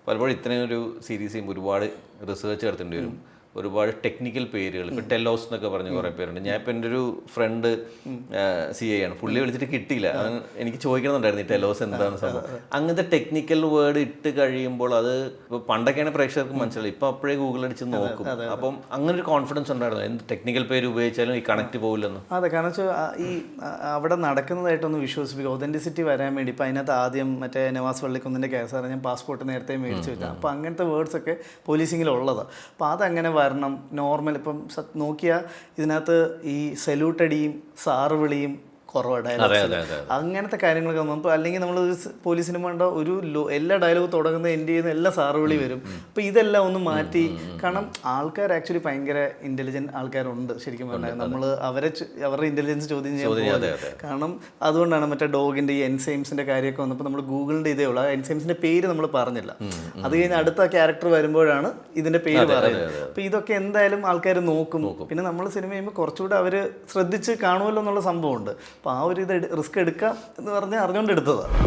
പലപ്പോഴും ഇത്രയും ഒരു സീരീസ് ചെയ്യുമ്പോൾ ഒരുപാട് റിസർച്ച് നടത്തേണ്ടി വരും, ഒരുപാട് ടെക്നിക്കൽ പേരുകൾ. ഇപ്പോൾ ടെലോസ് എന്നൊക്കെ പറഞ്ഞ കുറേ പേരുണ്ട്. ഞാൻ ഇപ്പം എൻ്റെ ഒരു ഫ്രണ്ട് CA ആണ്, പുള്ളി വിളിച്ചിട്ട് കിട്ടിയില്ല. എനിക്ക് ചോദിക്കണമെന്നുണ്ടായിരുന്നു ഈ ടെലോസ് എന്താണ് സംഭവം. അങ്ങനത്തെ ടെക്നിക്കൽ വേർഡ് ഇട്ട് കഴിയുമ്പോൾ അത് ഇപ്പോൾ പണ്ടൊക്കെയാണ് പ്രേക്ഷകർക്ക് മനസ്സിലായി, ഇപ്പം അപ്പോഴേ ഗൂഗിൾ അടിച്ച് നോക്കും. അപ്പം അങ്ങനെ ഒരു കോൺഫിഡൻസ് ഉണ്ടായിരുന്നു എന്ത് ടെക്നിക്കൽ പേര് ഉപയോഗിച്ചാലും ഈ കണക്ട് പോകില്ലെന്ന്. അതെ, കാരണം വെച്ചാൽ ഈ അവിടെ നടക്കുന്നതായിട്ടൊന്ന് വിശ്വസിപ്പിക്കുക, ഒതൻറ്റിസിറ്റി വരാൻ വേണ്ടി. ഇപ്പം അതിനകത്ത് ആദ്യം മറ്റേ നവാസ് വള്ളിക്കുന്നിൻ്റെ കേസാണ്, ഞാൻ പാസ്പോർട്ട് നേരത്തെ മേടിച്ച് വെച്ചാൽ. അപ്പോൾ അങ്ങനത്തെ വേർഡ്സൊക്കെ പോലീസിങ്ങിലുള്ളതാണ്. അപ്പോൾ അതങ്ങനെ വരണം. നോർമൽ ഇപ്പം നോക്കിയാൽ ഇതിനകത്ത് ഈ സല്യൂട്ടടിയും സാറ് വിളിയും കുറവാണ്. അങ്ങനത്തെ കാര്യങ്ങളൊക്കെ നമുക്ക്, അല്ലെങ്കിൽ നമ്മൾ പോലീസ് സിനിമ കണ്ട ഒരു എല്ലാ ഡയലോഗ് തുടങ്ങുന്ന എൻഡ് ചെയ്യുന്ന എല്ലാ സാറ് വിളി വരും. അപ്പോൾ ഇതെല്ലാം ഒന്ന് മാറ്റി, കാരണം ആൾക്കാർ ആക്ച്വലി ഭയങ്കര ഇൻ്റലിജൻറ്റ് ആൾക്കാരുണ്ട് ശരിക്കും പറഞ്ഞാൽ. നമ്മൾ അവരുടെ ഇൻ്റലിജൻസ് ചോദ്യം ചെയ്യാൻ, കാരണം അതുകൊണ്ടാണ് മറ്റേ ഡോഗിൻ്റെ ഈ എൻസൈംസിൻ്റെ കാര്യമൊക്കെ വന്നപ്പോൾ നമ്മൾ ഗൂഗിളിൻ്റെ ഇതേ ഉള്ളൂ, ആ എൻസൈംസിൻ്റെ പേര് നമ്മൾ പറഞ്ഞില്ല. അത് കഴിഞ്ഞ് അടുത്ത ക്യാരക്ടർ വരുമ്പോഴാണ് ഇതിൻ്റെ പേര് പറയുന്നത്. അപ്പോൾ ഇതൊക്കെ എന്തായാലും ആൾക്കാർ നോക്കും. പിന്നെ നമ്മൾ സിനിമ ചെയ്യുമ്പോൾ കുറച്ചുകൂടെ അവർ ശ്രദ്ധിച്ച് കാണുമല്ലോ എന്നുള്ള സംഭവമുണ്ട്. അപ്പോൾ ആ ഒരു ഇത് റിസ്ക് എടുക്കാം എന്ന് പറഞ്ഞാൽ അറിഞ്ഞുകൊണ്ട് എടുത്തതാണ്.